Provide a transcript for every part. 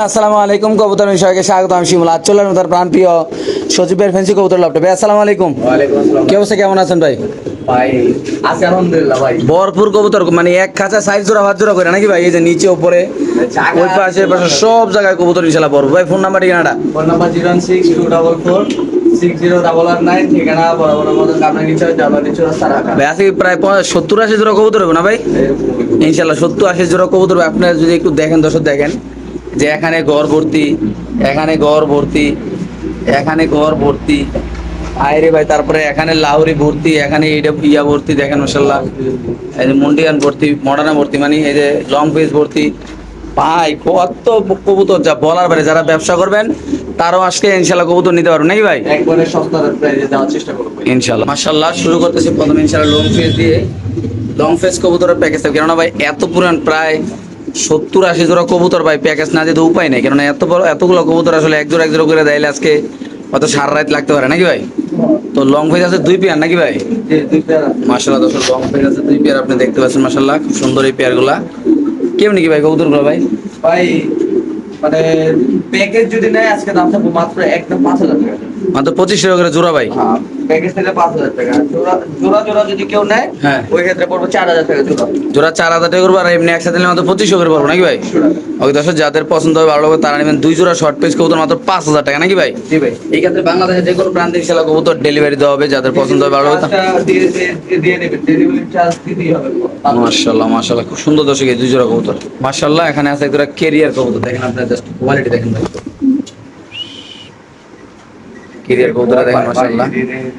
আসসালামু আলাইকুম কবুতর বিষয়কে স্বাগত। আমি শিমুল আজ চললাম তার প্রাণ প্রিয় সচিবের ফেন্সি কবুতর লাভটা ভাই। আসসালামু আলাইকুম। ওয়ালাইকুম আসসালাম। কি অবস্থা, কেমন আছেন ভাই? ভাই আছি আলহামদুলিল্লাহ ভাই। ভরপুর কবুতর, মানে এক খাঁচা সাইজ জোড়া ভাত জোড়া করে নাকি ভাই? এই যে নিচে উপরে ওই পাশে পাশে সব জায়গায় কবুতর ইনশাল্লাহ ভরপুর। ভাই ফোন নাম্বার ঠিকানাটা? ফোন নাম্বার 01624460899, ঠিকানা বরাবর মতো আপনার নিচে যাবার নিচে রাস্তা রাখা। ভাই আজকে প্রায় 70-80 জোড়া কবুতর হবে না ভাই? ইনশাল্লাহ 70-80 জোড়া কবুতর হবে। আপনারা যদি একটু দেখেন, দর্শক দেখেন যে এখানে ঘর ভর্তি, এখানে ঘর ভর্তি, এখানে ঘর ভর্তি আইরে ভাই। তারপরে এখানে লাহোরি ভর্তি, এখানে এইটা ইয়া ভর্তি দেখেন মাশাআল্লাহ। এই যে মুন্ডিয়ান ভর্তি, মডার্না ভর্তি, মানে এই যে লং পেজ ভর্তি। ভাই কত কবুতর যা বলার বাইরে। যারা ব্যবসা করবেন তারাও আজকে ইনশাল্লাহ কবুতর নিতে পারবেন নাকি ভাই? একবারে সস্তা প্রাইসে দেওয়ার চেষ্টা করব ভাই। ইনশাল্লাহ মাশাআল্লাহ। শুরু করতেছি প্রথমে ইনশাল্লাহ লং ফেস দিয়ে। লং ফেস কবুতরের প্যাকেজ থাকবে, কেননা ভাই এত পুরান প্রায় 70-80 জোড়া কবুতর ভাই, প্যাকেজ না দিতে উপায় নেই। কেননা এত বড় এতগুলো কবুতর আসলে এক জোড়া করে দেয়লে আজকে হয়তো সারা রাত লাগতে পারে নাকি ভাই? তো লং ফেস আছে 2 পেয়ার নাকি ভাই? জি, দুই পেয়ার আছে। মাশাআল্লাহ দর্শক, লং ফেস আছে 2 পেয়ার, আপনি দেখতে পাচ্ছেন মাশাআল্লাহ খুব সুন্দর এই পেয়ারগুলা। কেমনি কি ভাই কবুতরগুলো ভাই? ভাই মানে প্যাকেজ যদি নেয় আজকে দাম থাকবে মাত্র একদম 5000 টাকা। মাত্র 2500 টাকা করে জোড়া ভাই? হ্যাঁ, প্যাকেজ নিলে 5000 টাকা। জোড়া জোড়া জোড়া যদি কেউ নেয়, হ্যাঁ, ওই ক্ষেত্রে পড়বে 4000 টাকা জোড়া। জোড়া 4000 টাকা করবো, আর এমনি একসাথে নিলে মাত্র 2500 করে পারবো নাকি ভাই? 2500 টাকা। ওকে দর্শক, যাদের পছন্দ হবে ভালো হবে তারা নেবেন 2 জোড়া শর্ট পেজ কবুতর মাত্র 5000 টাকা নাকি ভাই? জি ভাই। এই ক্ষেত্রে বাংলাদেশের যে কোনো প্রান্তে ইনশাআল্লাহ কবুতর ডেলিভারি দেওয়া হবে, যাদের পছন্দ হবে ভালো হবে। চার্জটা দিয়ে নেবেন, ডেলিভারি চার্জ দিতেই হবে। মাশাআল্লাহ মাশাআল্লাহ, খুব সুন্দর দর্শক এই 2 জোড়া কবুতর মাশাআল্লাহ। এখানে আছে একটা ক্যারিয়ার কবুতর, দেখেন আপনারা জাস্ট কোয়ালিটি দেখেন ভাই। ক্যারিয়ার কবুতর দেখেন মাশাআল্লাহ।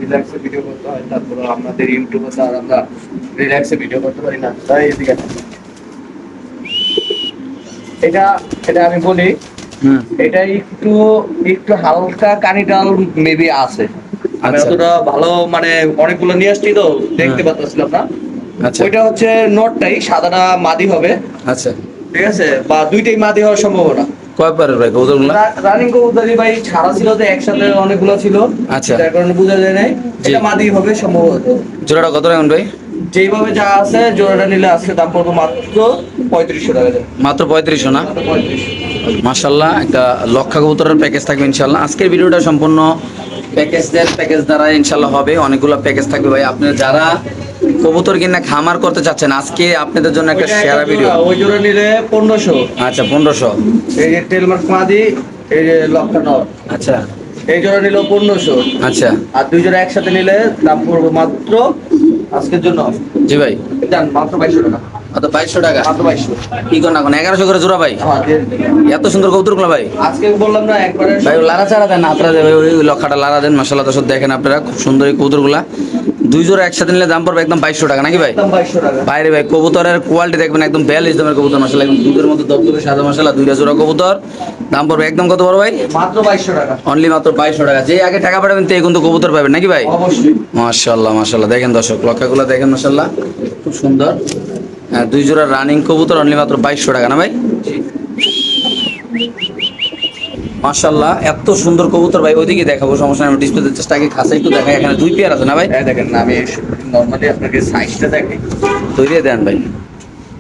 রিল্যাক্সে ভিডিও করতে হয়, তারপর আমাদের ইউটিউবে তো আর আমরা রিল্যাক্সে ভিডিও করতে পারি না, তাই এদিকে আসেন। এটা এটা আমি বলি, হুম, এটা একটু একটু হালকা কানিটাল মেবি আছে। আমি আচ্ছা। অতটা ভালো মানে অনেকগুলো নিয়ে আসছি তো দেখতে পাচ্ছিলাম না। আচ্ছা ওইটা হচ্ছে নটটাই, সাদাটা মাদি হবে, আচ্ছা। ঠিক আছে, বা দুইটাই মাদি হওয়ার সম্ভাবনা। কয় পারের ভাই কবুতরগুলো? রানিং কবুতরি ভাই ছাড়া ছিল তো একসাথে অনেকগুলো ছিল, আচ্ছা। যার কারণে বোঝা যায় নাই। জি। এটা মাদি হবে সম্ভবত। জোড়াটা কত রাখুন ভাই? যেইভাবে যা আছে জোড়াটা নিলে আজকে দাম পড়বে মাত্র 3500 টাকা। মাত্র 3500 না? মাত্র 3500। মাশাআল্লাহ, একটা লক্ষা কবুতরের প্যাকেজ থাকবে ইনশাআল্লাহ। আজকের ভিডিওটা সম্পূর্ণ প্যাকেজ দ্বারা ইনশাআল্লাহ হবে। অনেকগুলো প্যাকেজ থাকবে ভাই। আপনারা যারা কবুতর কিনা খামার করতে চাচ্ছেন, আজকে আপনাদের জন্য একটা ওইটা সেরা একটা ভিডিও। জোড়া, ওই জোড়া নিলে 1500। আচ্ছা 1500। এই যে টেলমার্ক মাদি, এই যে লক্ষা নর, আচ্ছা এই জোড়া নিল 1500। আচ্ছা। আর দুই জোড়া একসাথে নিলে দাম পড়বে মাত্র আজকের জন্য জি ভাই, জান মাত্র 2200 টাকা। মাত্র 2200 টাকা। মাত্র 2200। কি করেন এখন 1100 করে জোড়া ভাই? হ্যাঁ, দিয়ে দিন। এত সুন্দর কবুতরগুলো ভাই। আজকে বললাম না একবারে ভাই লারা চারা দেন না, আপনারা ওই লক্ষাটা লারা দেন মাশাআল্লাহ। দর্শক দেখেন আপনারা খুব সুন্দর এই কবুতরগুলা। 2 জোড়া একসাথে নিলে দাম পড়বে একদম 2200 টাকা নাকি ভাই? একদম 2200 টাকা। বাইরে ভাই কবুতরের কোয়ালিটি দেখবেন, একদম 42 দামের কবুতর মাশাআল্লাহ, একদম দুধের মতো দবদবে সাদা মাশাআল্লাহ। 2টা জোড়া কবুতর দাম পড়বে একদম কত বড় ভাই? মাত্র 2200 টাকা। অনলি মাত্র 2200 টাকা। যে আগে টাকা পাঠাবেন তে কিন্তু কবুতর পাবেন নাকি ভাই? অবশ্যই। মাশাআল্লাহ মাশাআল্লাহ, দেখেন দর্শক লক্ষাগুলো দেখেন মাশাআল্লাহ খুব সুন্দর। 2 জোড়া রানিং কবুতর অনলি মাত্র 2200 টাকা না ভাই? জি। মাশাআল্লাহ, এত সুন্দর কবুতর ভাই। ওইদিকে দেখাবো, সমস্যা নেই, ডিসপ্লেতে জাস্ট আগে খাসা একটু দেখাই। এখানে 2 পেয়ার আছে না ভাই? এই দেখেন না, আমি নরমালি আপনাকে সাইজটা দেখাই। তৈরি দেন ভাই।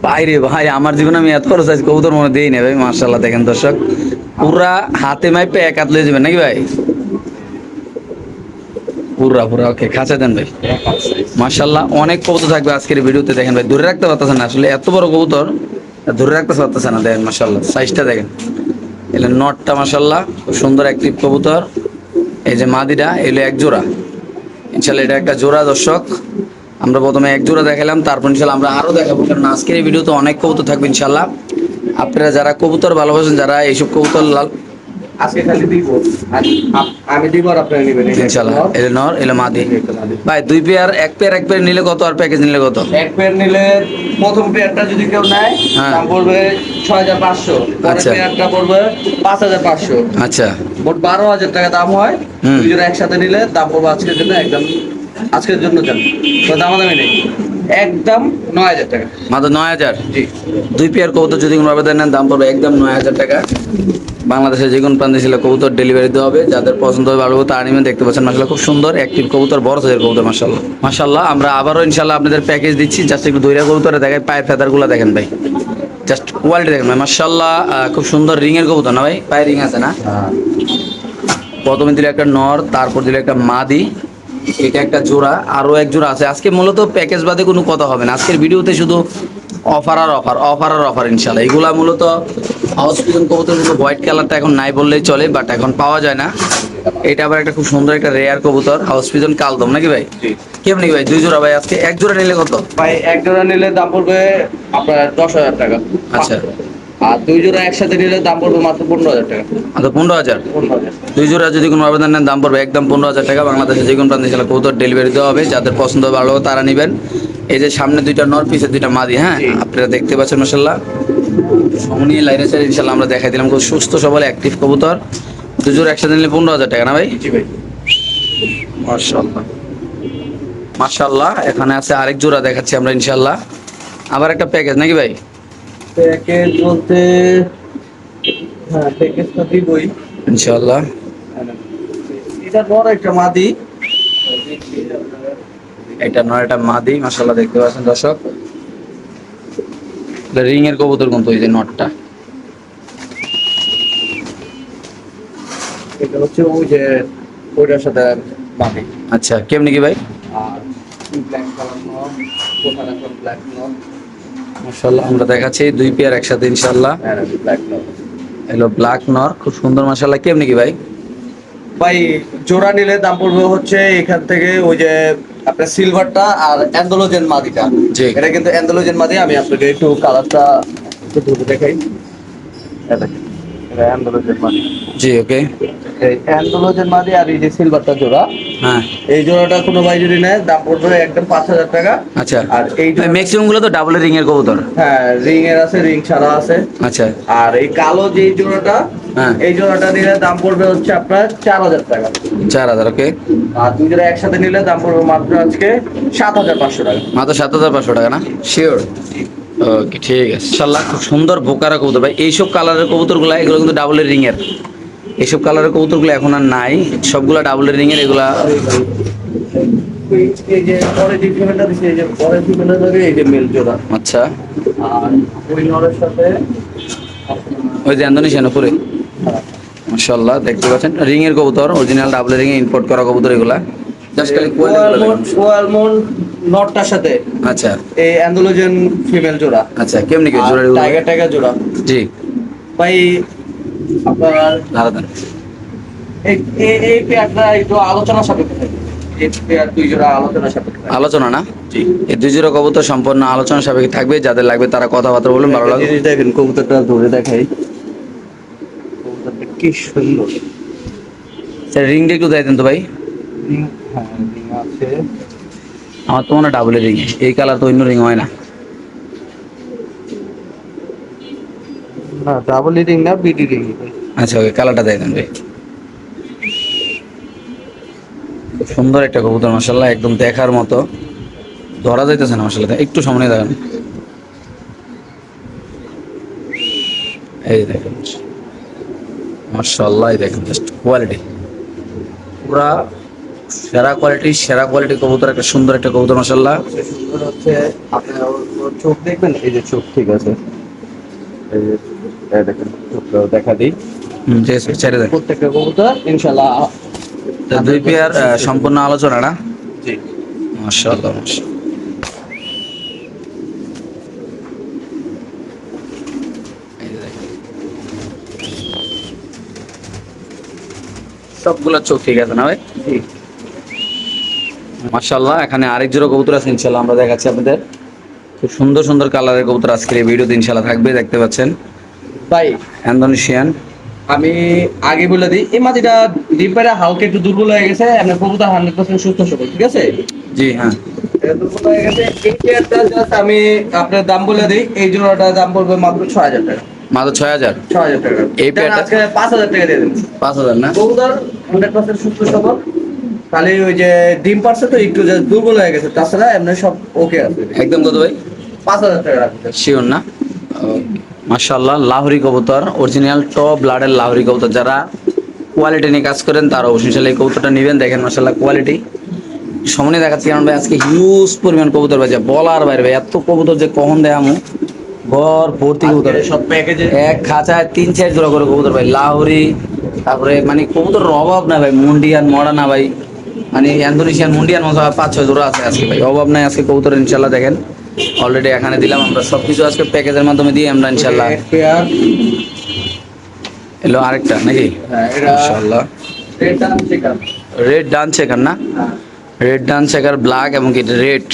বাইরে ভাই আমার জীবনে আমি এত বড় সাইজ কবুতর মনে দেই না ভাই। মাশাআল্লাহ দেখেন দর্শক, পুরা হাতে মাইপে এক হাত লয়ে যাবেন নাকি ভাই? পুরা পুরা ওকে, খাঁচা দেন ভাই। মাশাআল্লাহ, অনেক কবুতর থাকবে আজকের ভিডিওতে। দেখেন ভাই ধরে রাখতে পারতেছেন না, আসলে এত বড় কবুতর ধরে রাখতে পারতেছেন না। দেখেন মাশাআল্লাহ সাইজটা দেখেন। এলে নটটা মাশাআল্লাহ খুব সুন্দর অ্যাক্টিভ কবুতর। এই যে মাদিটা এলে এক জোড়া ইনশাআল্লাহ, এটা একটা জোড়া দর্শক। আমরা প্রথমে এক জোড়া দেখালাম, তারপর ইনশাআল্লাহ আমরা আরো দেখাবো, কারণ আজকের এই ভিডিওতে অনেক কবুতর থাকবে ইনশাআল্লাহ। আপনারা যারা কবুতর ভালোবাসেন, যারা এইসব কবুতর লাল আজকে খালি দিব, আর আমি দিব আর আপনারা নেবেন। ইনশাআল্লাহ। এলে নর এলে মাদি ভাই। 2 পেয়ার, এক পেয়ার নিলে কত, আর প্যাকেজ নিলে কত? এক পেয়ার নিলে প্রথম পেয়ারটা যদি কেউ নেয় হ্যাঁ। দাম পড়বে 6500। পরের আচ্ছা। পেয়ারটা পড়বে 5500। আচ্ছা মোট 12000 টাকা দাম হয়। হুম। দুই জোড়া একসাথে নিলে দাম পড়বে আজকের জন্য একদম, আজকের জন্য জান কোনো দামাদামি নেই, একদম 9000 টাকা। মাত্র 9000। জি। 2 পেয়ার কবুতর যদি কোনো আবেদন নেন দাম পড়বে একদম 9000 টাকা। বাংলাদেশের যে কোনো প্রান্তে ছিল কবুতর ডেলিভারি দেওয়া হবে। যাদের পছন্দ হবে ভালো তা আনিবেন। দেখতে পাচ্ছেন মাশাআল্লাহ খুব সুন্দর অ্যাক্টিভ কবুতর, বড় সাইজের কবুতর মাশাআল্লাহ। মাশাআল্লাহ, আমরা আবারও ইনশাআল্লাহ আপনাদের প্যাকেজ দিচ্ছি। জাস্ট একটু দইরা কবুতরে দেখাই, পায়ের ফেদারগুলো দেখেন ভাই। জাস্ট কোয়ালিটি দেখেন ভাই, মাশাআল্লাহ। খুব সুন্দর রিং এর কবুতর না ভাই? পায়ে রিং আছে না? প্রথমে দিলে একটা নর, তারপর দিলে একটা মাদি, এটা একটা জোড়া, আরো এক জোড়া আছে। আজকে মূলত প্যাকেজ বাদে কোনো কথা হবে না, আজকের ভিডিওতে শুধু অফার আর অফার, অফার আর অফার ইনশাল্লাহ। এগুলা মূলত হাউস পিজন কবুতর, হোয়াইট কালারটা এখন নাই বললেই চলে, বাট এখন পাওয়া যায় না। এটা আবার একটা খুব সুন্দর একটা রেয়ার কবুতর, হাউস পিজন কালদম নাকি ভাই? জি। কেমনি ভাই দুই জোড়া ভাই? আজকে এক জোড়া নিলে কত ভাই এক জোড়া নিলে দাম পড়বে আপনার 10,000 টাকা। আচ্ছা। আর দুই জোড়া একসাথে নিলে দাম পড়বে মাত্র 15,000 টাকা। আচ্ছা, 15,000। 15,000। দুই জোড়া যদি কোনো আবেদন নেন দাম পড়বে একদম 15,000 টাকা। বাংলাদেশে যে কোনো প্রান্তে ইনশাল্লাহ কবুতর ডেলিভারি দেওয়া হবে, যাদের পছন্দ ভালো হবে তারা নেবেন। এই যে সামনে দুইটা নর, পিছে দুইটা মাদি, হ্যাঁ জি। আপনারা দেখতে পাচ্ছেন মাশাআল্লাহ। সমনি লাইনেসের ইনশাল্লাহ আমরা দেখাই দিলাম, খুব সুস্থ সবল অ্যাক্টিভ কবুতর। দুই জোড়া একসাথে নিলে 15,000 টাকা না ভাই? জি ভাই। মাশাআল্লাহ মাশাআল্লাহ। এখানে আছে আরেক জোড়া দেখাচ্ছি আমরা ইনশাল্লাহ, আবার একটা প্যাকেজ নাকি ভাই? প্যাকেজ বলতে হ্যাঁ প্যাকেজ তো দিবই। ইনশাল্লাহ। এটা বড় একটা মাদি। এটা নয়, এটা মাদি, মাশাআল্লাহ দেখতে পাচ্ছেন দর্শক। রিং এর কবুতর কিন্তু ওই যে নটটা। এটা হচ্ছে ওই যে ওইটার সাথে মাদি। আচ্ছা, কেমনি কি ভাই? আর ব্ল্যাক কালার নর, কোথায় এখন ব্ল্যাক নর। মাশাআল্লাহ আমরা দেখাচ্ছি দুই পেয়ার একসাথে ইনশাআল্লাহ। হ্যাঁ ব্ল্যাক নর। এলো ব্ল্যাক নর, খুব সুন্দর মাশাআল্লাহ। কেমনি কি ভাই? ভাই জোড়া নিলে দাম পড়বে হচ্ছে এখান থেকে ওই যে আপনার সিলভারটা আর অ্যান্ডোলোজেন মাদিটা। জি। এটা কিন্তু অ্যান্ডোলোজেন মাদি। আমি আপনাকে একটু কালারটা একটু ধরে দেখাই। এটা দেখেন, এটা অ্যান্ডোলোজেন মাদি। জি ওকে। এই অ্যান্ডোলোজেন মাদি আর এই যে সিলভারটা জোড়া, হ্যাঁ এই জোড়াটা কোনো ভাই যদি নেয় দাম পড়বে একদম 5,000 টাকা। আচ্ছা। আর এই জোড়া- ম্যাক্সিমাম গুলো তো ডাবল রিং এর কবুতর। হ্যাঁ রিং এর আছে, রিং ছাড়া আছে। আচ্ছা। আর এই কালো যে জোড়াটা, হ্যাঁ। এই জোড়াটা নিলে দাম পড়বে হচ্ছে আপনার 4,000 টাকা। 4,000 ওকে। আর দুই জোড়া একসাথে নিলে দাম পড়বে মাত্র আজকে 7,500 টাকা। মাত্র 7,500 টাকা না? শিওর? ওকে ঠিক আছে ইনশাআল্লাহ। খুব সুন্দর বোকারা কবুতর ভাই। এইসব কালারের কবুতরগুলো এগুলো কিন্তু ডাবল রিং এর। এইসব কালারের কবুতরগুলো এখন আর নাই, সবগুলা ডাবল রিং এর এগুলা। এই যে পরে যে ফিমেলটা দিছে, এই যে পরে ফিমেলটা ধরে এই যে মেল জোড়া। আচ্ছা। আর ওই নরের সাথে ওই যে ইন্দোনেশিয়ান উপরে মাশাআল্লাহ দেখতে পাচ্ছেন রিং এর কবুতর, অরিজিনাল ডাবল রিং এ ইম্পোর্ট করা কবুতর এগুলা। জাস্ট খালি ওয়ালমন নটটার সাথে আচ্ছা এই অ্যান্ডোলোজেন ফিমেল জোড়া। আচ্ছা, কেমনি কি জোড়া? টাইগার টাইগার জোড়া। জি ভাই আপনার দাঁড়ান। এই এই পেয়ারটা একটু আলোচনা সাপেক্ষে থাকবে। এই পেয়ার দুই জোড়া আলোচনা সাপেক্ষে থাকবে। আলোচনা না? জি। এই দুই জোড়া কবুতর সম্পূর্ণ আলোচনা সাপেক্ষে থাকবে, যাদের লাগবে তারা কথাবার্তা বলুন, ভালো লাগবে। জিনিস দেখেন, কবুতরটা ধরে দেখাই। কবুতরটা কি সুন্দর। স্যার রিংটা একটু দেন তো ভাই। রিং, হ্যাঁ রিং আছে। আমার তো মনে হয় ডাবল রিং, এই কালার তো অন্য রিং হয় না। না ডাবল রিং না, বিডি রিং। আচ্ছা ওকে, কালারটা দেন ভাই। খুব সুন্দর একটা কবুতর মাশাআল্লাহ, একদম দেখার মতো। ধরা যাইতেছে না মাশাআল্লাহ, একটু সামনে দেখেন। এই দেখেন মাশাআল্লাহ, এই দেখেন জাস্ট কোয়ালিটি পুরা সেরা কোয়ালিটি কবুতর, একটা সুন্দর একটা কবুতর মাশাআল্লাহ। সুন্দর হচ্ছে আপনার ওর চোখ দেখবেন, এই যে চোখ ঠিক আছে। এই যে এই দেখেন চোখটা দেখা দিই। ঠিক আছে ছেড়ে দেন। প্রত্যেকটা কবুতর ইনশাআল্লাহ তা দুই পেয়ার সম্পূর্ণ আলোচনা না? জি। মাশাআল্লাহ মাশাআল্লাহ। এই যে দেখেন। সবগুলা চোখ ঠিক আছে না ভাই? জি। মাশাআল্লাহ। এখানে আরেক জোড়া কবুতর আছে ইনশাআল্লাহ, আমরা দেখাচ্ছি আপনাদের। খুব সুন্দর সুন্দর কালারের কবুতর আজকের এই ভিডিওতে ইনশাআল্লাহ থাকবে, দেখতে পাচ্ছেন। ভাই ইন্দোনেশিয়ান। আমি আগে বলে দিই, এই মাটিটা ডিম পাড়া হালকা একটু দুর্বল হয়ে গেছে। আপনার কবুতর 100% সুস্থ সবল, ঠিক আছে? জি হ্যাঁ। এটা দুর্বল হয়ে গেছে। এই পেয়ারটা জাস্ট আমি আপনার দাম বলে দিই, এই জোড়াটার দাম পড়বে মাত্র 6,000 টাকা। মাত্র 6,000? 6,000 টাকা। এই পেয়ারটা আজকে 5,000 টাকা দিয়ে দেন। 5,000 না? কবুতর 100% সুস্থ সবল। খালি ওই যে ডিম পারছে তো একটু just দুর্বল হয়ে গেছে, তাছাড়া এমনি সব ওকে আছে। একদম কত ভাই? 5,000 টাকা রাখতে। শিওর না? মাশাআল্লাহ, লাহোরি কবুতর, অরিজিনাল টপ ব্লাডের লাহোরি কবুতর। যারা কোয়ালিটি নিয়ে কাজ করেন তারা অবশ্যই এই কবুতরটা নেবেন। দেখেন মাশাআল্লাহ কোয়ালিটি। সামনে দেখাচ্ছি কারণ ভাই আজকে হিউজ পরিমাণ কবুতর ভাই, যা বলার বাইরে ভাই, এত কবুতর যে কখন দেখামু ঘর ভর্তি কবুতর আজকে সব প্যাকেজে এক খাঁচায় 3-4 জোড়া করে কবুতর ভাই, লাহোরি, তারপরে মানে কবুতরের অভাব না ভাই, মুন্ডিয়ান মডানা ভাই, মানে ইন্দোনেশিয়ান মুন্ডিয়ান মতো 5-6 জোড়া আছে আজকে ভাই, অভাব নাই আজকে কবুতর ইনশাল্লাহ। দেখেন অলরেডি এখানে দিলাম আমরা সবকিছু আজকে প্যাকেজের মাধ্যমে দিয়ে আমরা ইনশাল্লাহ। এক পেয়ার। এলো আরেকটা নাকি? হ্যাঁ, এটা ইনশাল্লাহ রেড ডান চেকার। রেড ডান চেকার না, হ্যাঁ, রেড ডান চেকার ব্ল্যাক এবং কি রেড,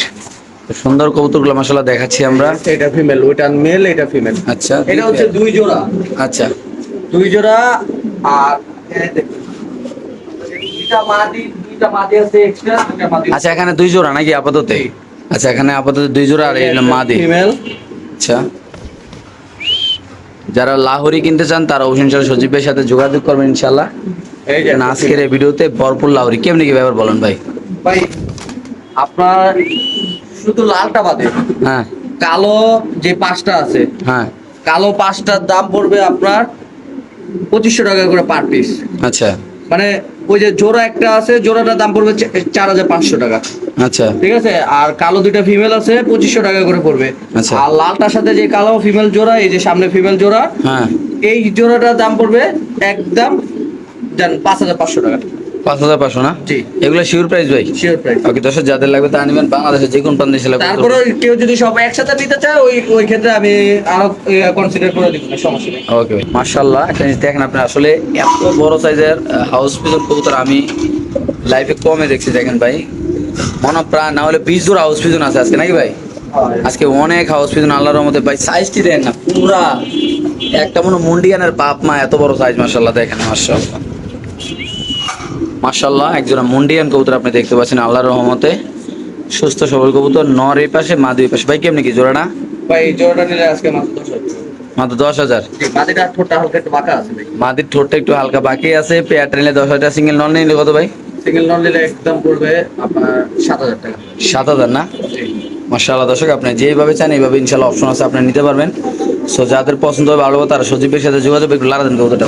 সুন্দর কবুতরগুলো মাশাআল্লাহ দেখাচ্ছি আমরা। এটা ফিমেল, ওইটা মেল, এটা ফিমেল। আচ্ছা এটা হচ্ছে 2 জোড়া, আচ্ছা 2 জোড়া। আর এই দেখুন, দুইটা মাদি আছে এক্সট্রা, দুইটা মাদি। আচ্ছা এখানে 2 জোড়া নাকি আপাতত? আচ্ছা এখানে আপাতত 2 জোড়া আর এই হলো মাদি। ফিমেল। আচ্ছা যারা লাহোরি কিনতে চান তারা ইনশাআল্লাহ সজীব ভাইয়ের সাথে যোগাযোগ করবেন ইনশাআল্লাহ। এই যে না আজকের এই ভিডিওতে ভরপুর লাহোরি কেমনি কি ব্যাপার বলেন ভাই? ভাই, আপনার শুধু লালটা বাদে হ্যাঁ কালো যে 5টা আছে, হ্যাঁ কালো 5টার দাম পড়বে আপনার 2500 টাকা করে পার পিস। আচ্ছা মানে ওই যে জোড়া একটা আছে, জোড়াটার দাম পড়বে 4500 টাকা। আচ্ছা ঠিক আছে, আর কালো 2টা ফিমেল আছে 2500 টাকা করে পড়বে। আচ্ছা। আর লালটার সাথে যে কালো ফিমেল জোড়া, এই যে সামনে ফিমেল জোড়া, হ্যাঁ এই জোড়াটার দাম পড়বে একদম জান 5500 টাকা। 5500 না? জি, এগুলো শিওর প্রাইস ভাই? Sure price. ওকে দর্শক যাদের লাগবে তা নেবেন, বাংলাদেশে যে কোন প্রান্তে সেলা তারপরে কেউ যদি সব একসাথে নিতে চায়, ওই ক্ষেত্রে আমি আরো কনসিডার করে দিব, না সমস্যা নেই। ওকে ভাই মাশাআল্লাহ। একটা জিনিস দেখেন আপনি, আসলে এত বড় সাইজের হাউস পিজন কবুতর আমি লাইফে কমে দেখছি। দেখেন ভাই মনে প্রাণ না হলে 20 জোড়া হাউস পিজন আছে আজকে নাকি ভাই? আজকে অনেক হাউস পিজন আল্লাহর রহমতে ভাই, সাইজটি দেন না পুরা একটা মনে মুন্ডিয়ানের বাপ মা এত বড় সাইজ মাশাআল্লাহ। দেখেন মাশাআল্লাহ মাশাআল্লাহ, এক জোড়া মুন্ডিয়ান কবুতর আপনি দেখতে পাচ্ছেন আল্লাহর রহমতে, সুস্থ সবল কবুতর, নর এই পাশে মাদি এই পাশে। ভাই কেমনি কি জোড়াটা? ভাই এই জোড়াটা নিলে আজকে মাত্র 10,000 টাকা। মাত্র 10,000? জি, মাদিটা ঠোঁটটা হালকা একটু বাঁকা আছে ভাই। মাদির ঠোঁটটা একটু হালকা বাকি আছে, পেয়ার নিলে 10,000, সিঙ্গেল নন নিলে কত ভাই? সিঙ্গেল নন নিলে একদম পড়বে আপনার 7000 টাকা। 7,000 না? জি। মাশাআল্লাহ দর্শক আপনি যেভাবে চান এইভাবে ইনশাআল্লাহ অপশন আছে, আপনি নিতে পারবেন। সো যাদের পছন্দ হবে ভালো তারা সজীবের সাথে যোগাযোগ একটু লাড়া দেন কবুতরটা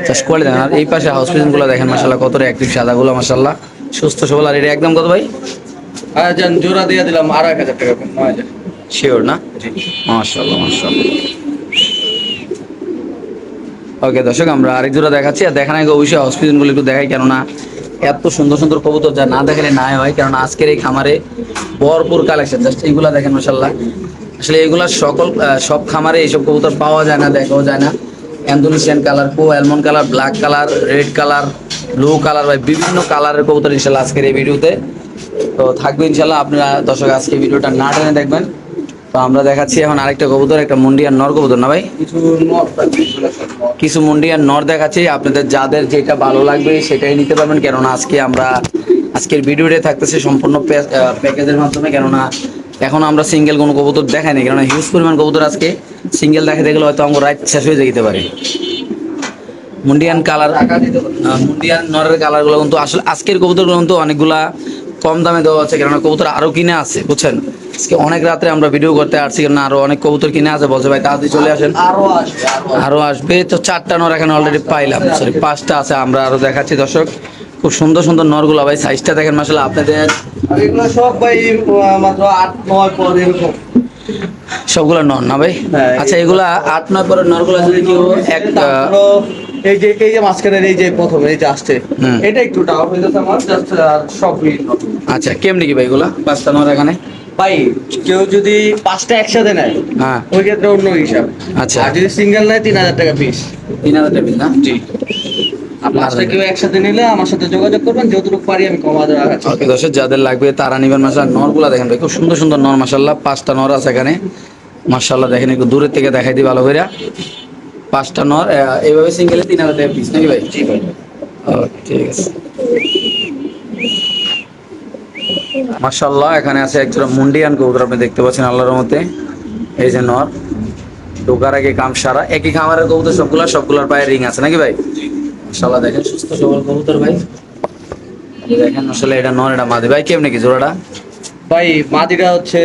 চাষ করে দেন। আর এই পাশে হাউস পিজন গুলো দেখেন মাশাআল্লাহ কত অ্যাক্টিভ, সাদাগুলো মাশাআল্লাহ সুস্থ সবল। আর এটা একদম কত ভাই? আর জান জোড়া দিয়ে দিলাম 2,500 টাকা, 9,000। শিওর না? জি। মাশাআল্লাহ মাশাআল্লাহ। ওকে দর্শক আমরা আরেক জোড়া দেখাচ্ছি, আর দেখার আগে অবশ্যই হাউস পিজন গুলো একটু দেখাই, কেননা এত সুন্দর সুন্দর কবুতর যা না দেখালে না হয়। কারণ আজকের এই খামারে ভরপুর কালেকশন, জাস্ট এইগুলা দেখেন মাশাআল্লাহ। আসলে এগুলা সব খামারে এইসব কবুতর পাওয়া যায় না, দেখাও যায় না। Indonesian colour, almond colour, black colour, red colour, blue colour, ভাই বিভিন্ন কালারের কবুতর ইনশাল্লাহ আজকের এই ভিডিওতে তো থাকবে ইনশাল্লাহ। আপনারা দর্শক আজকে ভিডিওটা না টেনে দেখবেন। তো আমরা দেখাচ্ছি এখন আরেকটা কবুতর, একটা মুন্ডিয়ান নর কবুতর না ভাই? কিছু নট থাকবে, এগুলো সব নট। কিছু মুন্ডিয়ান নর দেখাচ্ছি, আপনাদের যাদের যেটা ভালো লাগবে সেটাই নিতে পারবেন। কেননা আজকের ভিডিওতে থাকতেছে সম্পূর্ণ প্যাকেজের মাধ্যমে, কেননা এখন আমরা সিঙ্গেল কোনো কবুতর দেখাইনি, কেননা হিউজ পরিমাণ কবুতর আজকে সিঙ্গেল দেখাতে গেলে হয়তো আমার রাইট শেষ হয়ে যেতে পারে। মুন্ডিয়ান কালার, টাকা দিতে পারবে। মুন্ডিয়ান নরের কালারগুলো কিন্তু আসলে আজকের কবুতরগুলো কিন্তু অনেকগুলা কম দামে দেওয়া আছে, কেননা কবুতর আরো কিনে আছে বুঝছেন। আজকে অনেক রাত্রে আমরা ভিডিও করতে আসছি, কেননা আরো অনেক কবুতর কিনে আছে, বলছে ভাই তাড়াতাড়ি চলে আসেন। আরো আসবে, আরো আসবে। তো 4টা নর এখানে অলরেডি পাইলাম, সরি 5টা আছে, আমরা আরো দেখাচ্ছি দর্শক। খুব সুন্দর সুন্দর নরগুলো ভাই, সাইজটা দেখেন মাশাআল্লাহ আপনাদের। আর এগুলো সব ভাই মাত্র 8-9 পর এরকম। সবগুলো নর না ভাই? হ্যাঁ, আচ্ছা এগুলা 8-9 পরের নরগুলো যদি কেউ তারপরও এই যে মাঝখানের এই যে প্রথম এই যে আসছে, হুম। এটা একটু ডাউন হয়ে যাচ্ছে আমার, জাস্ট সবই নতুন। আচ্ছা কেমনি কি ভাই এগুলা 5টা নর এখানে? ভাই কেউ যদি 5টা একসাথে নেয়, হ্যাঁ ওই ক্ষেত্রে অন্য হিসাব। আচ্ছা। আর যদি সিঙ্গেল নেয় 3,000 টাকা পিস। 3,000 টাকা না? জি। আর 5টা কেউ একসাথে নিলে আমার সাথে যোগাযোগ করবেন, যতটুকু পারি আমি কমা দেওয়ার আছে। ওকে দর্শক যাদের লাগবে তারা নিবেন মাশাআল্লাহ। নরগুলা দেখেন ভাই খুব সুন্দর সুন্দর নর মাশাআল্লাহ, 5টা নর আছে এখানে মাশাআল্লাহ। দেখেন একটু দূরের থেকে দেখাই দিই ভালো করে। 5টা নর এইভাবে সিঙ্গেলে 3,000 টাকা পিস নাকি ভাই? জি ভাই। ওকে ঠিক আছে মাশাআল্লাহ। এখানে আছে একজোড়া মুন্ডিয়ান কবুতর আপনি দেখতে পাচ্ছেন আল্লাহর রহমতে। এই যে নর ঢোকার আগে কাম সারা, একই খামারের কবুতর সবগুলার পায়ে রিং আছে নাকি ভাই? মাশাআল্লাহ দেখেন সুস্থ সবল কবুতর ভাই। এই দেখেন আসলে এটা নর এটা মাদি। ভাই কেমনে কি জোড়াটা? ভাই মাদিটা হচ্ছে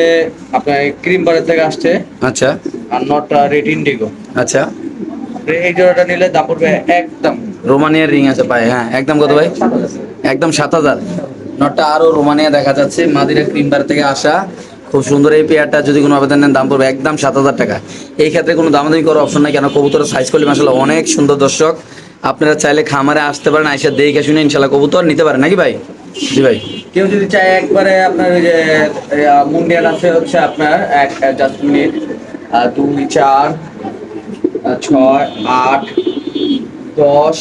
আপনার ক্রিম বারের থেকে আসছে, আচ্ছা আর নটটা রেড ইন্ডিগো। আচ্ছা এই জোড়াটা নিলে দাম পড়বে একদম রোমানিয়ার রিং আছে পায়ে, হ্যাঁ একদম কত ভাই? 7,000। একদম 7,000। নটটা আরো রোমানিয়া দেখা যাচ্ছে, মাদিরা ক্রিম বার থেকে আসা, খুব সুন্দর এই পেয়ারটা যদি কোনো আবেদন নেন দাম পড়বে একদম 7,000 টাকা। এই ক্ষেত্রে কোনো দামাদামি করার অপশন নাই, কেন কবুতরের সাইজ করলে মাসাল্লাহ অনেক সুন্দর। দর্শক আপনারা চাইলে খামারে আসতে পারেন, আইসা দেখে শুনে ইনশাল্লাহ কবুতর নিতে পারেন নাকি ভাই? জি ভাই। কেউ যদি চায় একবারে আপনার ওই যে মুন্ডিয়াল আছে হচ্ছে আপনার এক জাস্ট মিনিট 2 4 6 8 10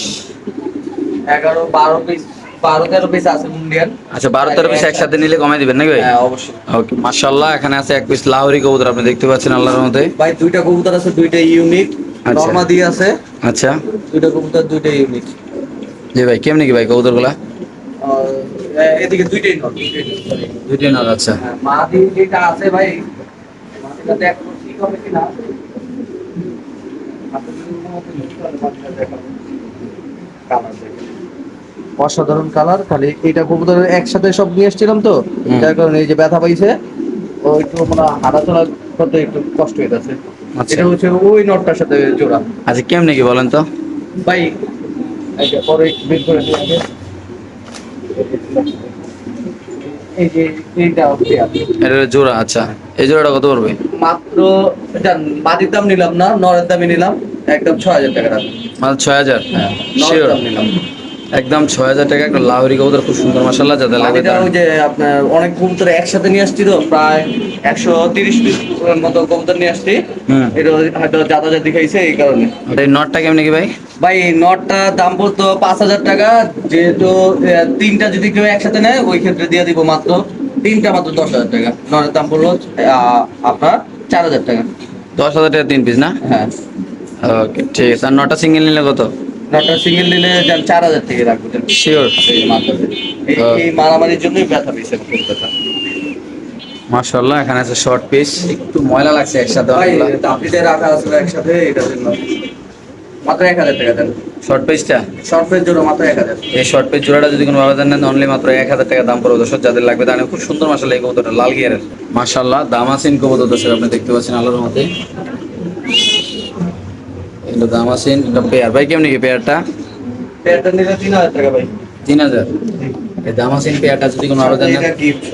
11 12 পিস 12 13 পিস আছে মুন্ডিয়াল। আচ্ছা 12-13 পিস একসাথে নিলে কমাই দিবেন নাকি ভাই? হ্যাঁ অবশ্যই ওকে মাশাআল্লাহ, এখানে আছে এক পিস লাহোরি কবুতর আপনি দেখতে পাচ্ছেন আল্লাহর মধ্যে। ভাই দুইটা কবুতর আছে, দুইটা ইউনিক। আচ্ছা। নরমাদি আছে আচ্ছা দুইটা কবুতর, দুইটা ইউনিক। জি ভাই, কেমনি কি ভাই কবুতরগুলা? এদিকে দুইটাই নর, দুইটাই নর। আচ্ছা হ্যাঁ, মাদি যেটা আছে ভাই, মাদিটা দেখো ঠিক হবে কিনা। অসাধারণ কালার। খালি এইটা কবুতর একসাথে সব নিয়ে এসেছিলাম তো, যার কারণে এই যে ব্যথা পাইছে, ও একটু মানে হাঁটাচলা করতে একটু কষ্ট হইতেছে। আচ্ছা। এটা হচ্ছে ওই নটটার সাথে জোড়া। আচ্ছা কেমনি কি বলেন তো? ভাই এইটা পরে একটু বের করে দিয়ে আগে। এই যে এইটা হচ্ছে এটা জোড়া। আচ্ছা এই জোড়াটা কত পড়বে? মাত্র এটা মাটির দাম নিলাম না, নরের দামে নিলাম একদম 6,000 টাকা দাম। মাত্র 6,000? হ্যাঁ, নরের শিওর দাম নিলাম। একদম 6,000 টাকা একটা লাহোরি কবুতর, খুব সুন্দর মাশাআল্লাহ। যাদের লাগবে মাটিটা তারা ওই যে আপনার অনেক কবুতর একসাথে নিয়ে আসছি তো, প্রায় 130 পিস মতো কবুতর নিয়ে আসছি। হুম। এটা হয়তো জাতাজাতি খাইছে এই কারণে। এই নটটা কেমনি কি ভাই? ভাই নটটা দাম পড়তো 5,000 টাকা, যেহেতু তিনটা যদি কেউ একসাথে নেয় ওই ক্ষেত্রে দিয়ে দিব মাত্র তিনটা মাত্র 10,000 টাকা। নটের দাম পড়লো আপনার 4,000 টাকা। 10,000 টাকা 3 পিস না? হ্যাঁ, ওকে ঠিক আছে। আর নটা সিঙ্গেল নিলে কত? নটটা সিঙ্গেল নিলে 4,000 টাকা রাখবো। শিওর? এই মাত্রাতে। এই মারামারির জন্যই ব্যথা পেয়েছে কলকাতা। মাশাআল্লাহ, এখানে আছে শর্ট পিস, একটু ময়লা লাগছে একসাথে ভাই অনেকগুলা। তাপড়িতে রাখা আছে একসাথে, এটার জন্য মাত্র 1,000 টাকা দেন। শর্ট পিসটা, শর্ট পেজ জন্য মাত্র 1,000। এই শর্ট পিস জোড়াটা যদি কোনো আবেদন নেন অনলি মাত্র 1,000 টাকা দাম পড়বে দর্শক। যাদের লাগবে তাহলে খুব সুন্দর মাশাআল্লাহ এই কবুতরটা লাল গিয়ারের মাশাআল্লাহ দামাসিন কবুতর দর্শক আপনি দেখতে পাচ্ছেন আলোর মধ্যে। এগুলো দামাসিন, এটা পেয়ার ভাই কেমনি কি পেয়ারটা? পেয়ারটা নিলে 3,000 টাকা ভাই। 3,000? এই দামাসিন পেয়ারটা যদি কোনো আবেদন নেন, এটা গিফট।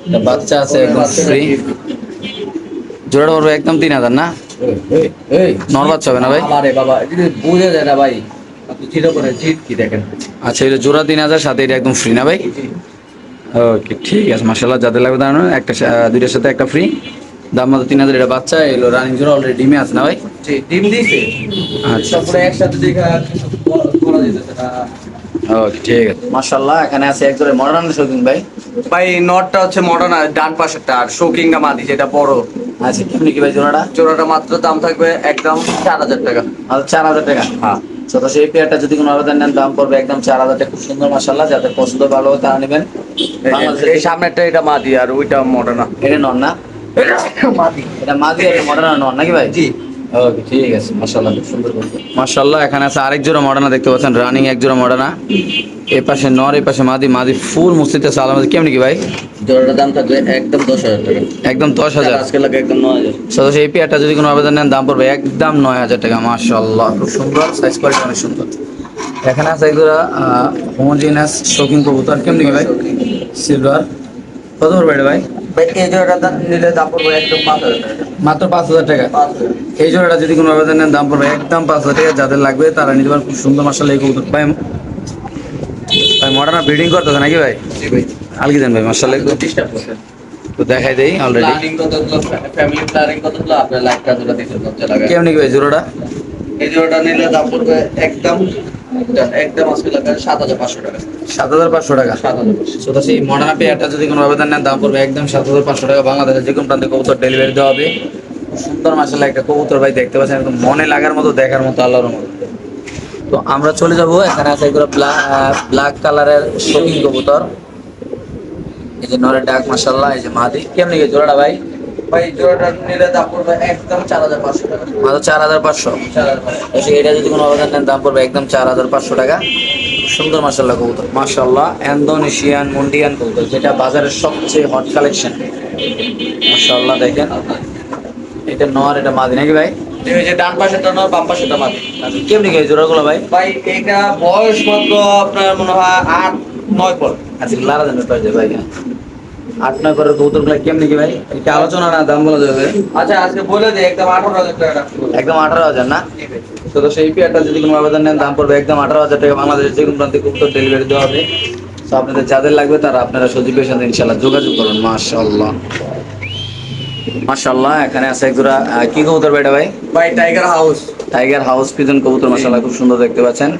এটা বাচ্চা আছে একদম ফ্রি, জোড়াটা পড়বে একদম 3,000 না? এই নর বাচ্চা হবে না ভাই? আরে বাবা এটা বোঝা যায় না ভাই, আপনি জিরো করে জিত কি দেখেন। আচ্ছা এটা জোড়া 3,000, সাথে এটা একদম ফ্রি না ভাই? ওকে ঠিক আছে মাশাআল্লাহ, যাদের লাগবে দাঁড়ানো একটা দুইটার সাথে একটা ফ্রি, দাম মাত্র 3,000। এটা বাচ্চা এলো রানিং জোড়া, অলরেডি ডিমে আছে না ভাই? জি ডিম দিয়েছে। আচ্ছা সবগুলো একসাথে দেখা কিছু করা যেতেছে না। ওকে ঠিক আছে মাশাআল্লাহ, এখানে আছে এক জোড়া মডার্ন শৌখিন ভাই। ভাই নটটা হচ্ছে মডার্ন, আর ডান পাশেরটা আর শোকিংটা মাদি যেটা বড়। আচ্ছা কেমনি কি ভাই জোড়াটা? জোড়াটা মাত্র দাম থাকবে একদম 4,000 টাকা। মাত্র 4,000 টাকা? হ্যাঁ। তো সেই পেয়ারটা যদি কোনো আবেদন নেন দাম পড়বে একদম 4,000 টাকা। খুব সুন্দর মাশাআল্লাহ, যাদের পছন্দ ভালো হবে তারা নেবেন। এই সামনেরটা এটা মাদি আর ওইটা মডার্ন। এটা নন না? মাদি। এটা মাঝি আর মডার্ন নন নাকি ভাই? জি। ওকে ঠিক আছে মাশাআল্লাহ, খুব সুন্দর কবুতর মাশাআল্লাহ। এখানে আছে আরেক জোড়া মডার্না দেখতে পাচ্ছেন, রানিং এক জোড়া মডার্না। এই পাশে নর, এই পাশে মাদি। মাদি ফুল মুস্তিতে সালাম। কেমনি কি ভাই? জোড়াটার দাম থাকবে একদম 10,000 টাকা। একদম 10,000? আজকে লাগে একদম 9,000। সদস্য এই পেয়ারটা যদি কোনো আবেদন নেন দাম পড়বে একদম 9,000 টাকা। মাশাআল্লাহ খুব সুন্দর, সাইজ কোয়ালিটি অনেক সুন্দর। এখানে আছে এগুলা হোমোজিনাস শৌখিন কবুতর। কেমনি কি ভাই? সিলভার কত পড়বে এটা ভাই? ভাই এই জোড়াটা নিলে দাম পড়বে একদম 5,000 টাকা। মাত্র 5,000 টাকা? 5,000। এই জোড়াটা যদি কোনো আবেদন নেন দাম পড়বে একদম 5,000 টাকা। যাদের লাগবে তারা নিতে পারেন। খুব সুন্দর মাশাআল্লাহ এই কবুতর। ভাই ভাই মডার্না ব্রিডিং করতেছে নাকি ভাই? জি ভাই। আলগি দেন ভাই মাশাআল্লাহ, একদম ডিস্টার্ব করছে। তো দেখাই দেই অলরেডি। প্ল্যানিং কতগুলো, ফ্যামিলি প্ল্যানিং কতগুলো আপনার লাইফটা ধরে দিতে লজ্জা লাগে। কেমনি কি ভাই জোড়াটা? এই জোড়াটা নিলে দাম পড়বে একদম একদম আজকে লাগে 7,500 টাকা। 7,500 টাকা? 7,500। তো সেই মডার্না পেয়ারটা যদি কোনো আবেদন নেন দাম পড়বে একদম 7,500 টাকা। বাংলাদেশের যে কোনো প্রান্তে কবুতর ডেলিভারি দেওয়া হবে। সুন্দর মাশাআল্লাহ একটা কবুতর ভাই, দেখতে পাচ্ছেন একদম মনে লাগার মতো, দেখার মতো, আল্লাহর মতো। তো আমরা চলে যাব, এখানে আছে এগুলো ব্ল্যাক কালারের শৌখিন কবুতর। এই যে নরের ডাক মাশাআল্লাহ, এই যে মাদি। কেমনি কি জোড়াটা ভাই? ভাই জোড়াটা নিলে দাম পড়বে একদম 4,500 টাকা। মাত্র 4,500? 4,500। এটা যদি কোনো আবেদন নেন দাম পড়বে একদম 4,500 টাকা। সুন্দর মাশাআল্লাহ কবুতর মাশাআল্লাহ, ইন্দোনেশিয়ান মুন্ডিয়ান কবুতর, যেটা বাজারের সবচেয়ে হট কালেকশন মাশাআল্লাহ। দেখেন এটা নর, এটা মাদি নাকি ভাই? এই যে ডান পাশেরটা নর, বাম পাশেরটা মাদি। আচ্ছা কেমনি কি জোড়াগুলো ভাই? ভাই এটা বয়স মাত্র আপনার মনে হয় 8-9 পর। আচ্ছা লারা দেন পাই ভাই। 8-9 পরের কবুতরগুলো কেমনি কি ভাই? এটা আলোচনা না দাম বলা যাবে? আচ্ছা আজকে বলে দিই একদম 18,000 টাকা রাখতে বলবো। একদম 18,000 না? জি ভাই। তো সেই পেয়ারটা যদি কোনো আবেদন নেন দাম পড়বে একদম 18,000 টাকা, বাংলাদেশের যে কোনো প্রান্তে কবুতর ডেলিভারি দেওয়া হবে। তো আপনাদের যাদের লাগবে তারা আপনারা সজীবের সাথে ইনশাল্লাহ যোগাযোগ করুন। মাশাআল্লাহ মাশাআল্লাহ, এখানে আছে এক জোড়া কি কবুতর ভাই এটা ভাই? ভাই tiger house. Tiger house pigeon কবুতর, মাশাআল্লাহ খুব সুন্দর দেখতে পাচ্ছেন।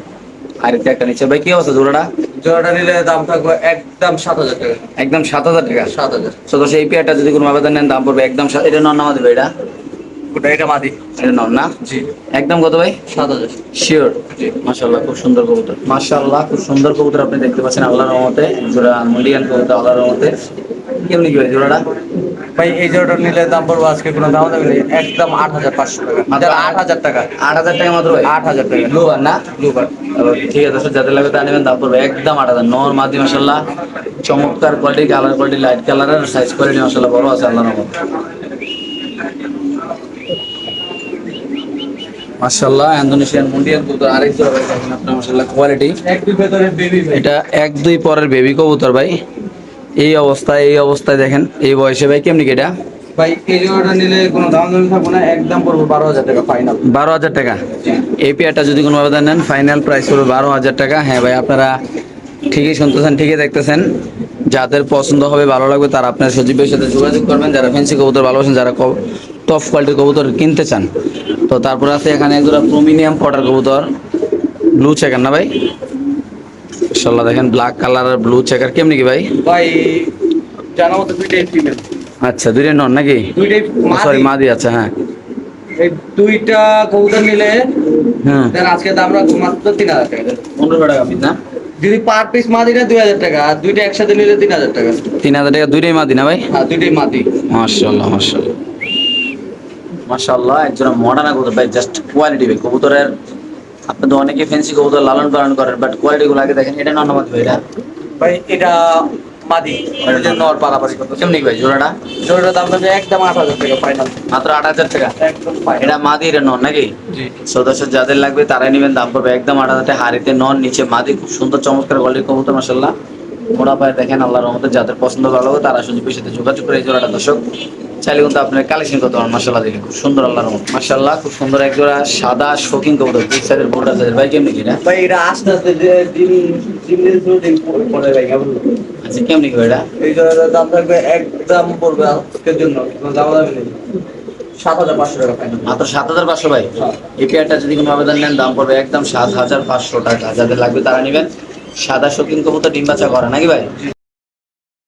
আর এটা একটা নিচে ভাই, কি অবস্থা জোড়াটা? জোড়াটা নিলে দাম থাকবে একদম 7,000 টাকা। একদম 7,000 টাকা। 7,000। তো সেই পেয়ারটা যদি কোনো আবেদন নেন দাম পড়বে একদম এটা নন নামাদি ভাই? এটা ওটা এটা মাদি। এটা নন না? জি। একদম কত ভাই? 7,000। শিওর? মাশাআল্লাহ খুব সুন্দর কবুতর, মাশাআল্লাহ খুব সুন্দর কবুতর আপনি দেখতে পাচ্ছেন আল্লাহর রহমতে। জোড়া মুন্ডিয়ান কবুতর আল্লাহর রহমতে। কেমনি কি ভাই জোড়াটা? ভাই এই জোড়াটা নিলে দাম পড়বে আজকে কোনো দাম দেবে একদম 8,500 টাকা। মাত্র 8,000 টাকা। 8,000 টাকা মাত্র ভাই? 8,000 টাকা। ব্লুবার না? ব্লুবার। ঠিক আছে দর্শক, যাদের লাগবে তা নেবেন, দাম পড়বে একদম 8,000। নর মাদি মাশাআল্লাহ চমৎকার কোয়ালিটি, কালার কোয়ালিটি লাইট কালারের, সাইজ কোয়ালিটি মাশাআল্লাহ বড় আছে আল্লাহর রহমতে। মাশাআল্লাহ ইন্দোনেশিয়ান মুন্ডিয়ান কবুতর আরেক জোড়া ভাই দেখেন আপনার মাশাআল্লাহ কোয়ালিটি। এক দুই ভেতরে বেবি ভাই। এটা 1-2 পরের বেবি কবুতর ভাই। এই অবস্থায় দেখেন, এই বয়সে ভাই কেমনি কি এটা? ভাই এই জোড়াটা নিলে কোনো দাম দামি থাকবে না, একদম পড়বে 12,000 টাকা ফাইনাল। 12,000 টাকা। এই পেয়ারটা যদি কোনো আবেদন নেন ফাইনাল প্রাইস পড়বে 12,000 টাকা। হ্যাঁ ভাই, আপনারা ঠিকই শুনতেছেন, ঠিকই দেখতেছেন। যাদের পছন্দ হবে, ভালো লাগবে, তারা আপনার সজীবের সাথে যোগাযোগ করবেন। যারা ফ্যান্সি কবুতর ভালোবাসেন, যারা টপ কোয়ালিটির কবুতর কিনতে চান। তো তারপর আছে এখানে একজোড়া প্রোমিনিয়াম পটার কবুতর, ব্লু চেকার না ভাই? মাশাআল্লাহ দেখেন ব্ল্যাক কালারের ব্লু চেকার, কেমনি কি ভাই? ভাই জানা মতো দুইটাই ফিমেল। আচ্ছা, দুইটা নন নাকি? দুইটাই সরি মাদি। মাদি, আচ্ছা হ্যাঁ। এই দুইটা কবুতর নিলে হুম, দেন আজকে দাম রাখবো মাত্র 3,000 টাকা। 15 টাকা পিস না? যদি পার পিস মাদি না 2,000 টাকা, আর দুইটা একসাথে নিলে 3,000 টাকা। 3,000 টাকা দুইটাই মাদি না ভাই? হ্যাঁ দুইটাই মাদি। মাশাআল্লাহ মাশাআল্লাহ মাশাআল্লাহ, একজন মডার্ন কবুতর ভাই, জাস্ট কোয়ালিটি ভাই কবুতরের। আপনি তো অনেকে ফ্যান্সি কবুতর লালন পালন করেন, বাট কোয়ালিটি গুলো আগে দেখেন। এটা নন মাদি ভাই? এটা ভাই এটা মাদি, এর জন্য আর পারাপারি করতে। কেমনি ভাই জোড়াটা? জোড়াটার দাম থাকবে একদম 8,000 টাকা ফাইনাল। মাত্র 8,000 টাকা। একদম ফাইনাল। এটা মাদি, এটা নন নাকি? জি। সদস্য যাদের লাগবে তারাই নেবেন, দাম পড়বে একদম 8,000 টাকা। হাড়িতে নন, নিচে মাদি, খুব সুন্দর চমৎকার কোয়ালিটির কবুতর মাশাআল্লাহ। ওরা পায় দেখেন আল্লাহর রহমতে। যাদের পছন্দ ভালো হবে তারা সুযোগের সাথে যোগাযোগ করে এই জোড়াটা দর্শক চাইলে কিন্তু আপনার কালেকশন করতে পারেন। মাশাআল্লাহ দেখে খুব সুন্দর আল্লাহর রহমত। মাশাআল্লাহ খুব সুন্দর এক জোড়া সাদা শৌখিন কবুতর, বিগ সাইজের বোর্ডার সাইজের ভাই, কেমনি কি এটা? ভাই এটা আস্তে আস্তে যে দিন দিন দিন পড়ে ভাই কেমন। আচ্ছা, কেমনি কি এটা? এই জোড়াটার দাম থাকবে একদম পড়বে আজকের জন্য কোনো দাম দামি নেই, 7,500 টাকা ফাইনাল। মাত্র 7,500 ভাই। এই পেয়ারটা যদি কোনো আবেদন নেন দাম পড়বে একদম 7,500 টাকা। যাদের লাগবে তারা নেবেন। সাদা শৌখিন কবুতর, ডিম বাচ্চা করে নাকি ভাই?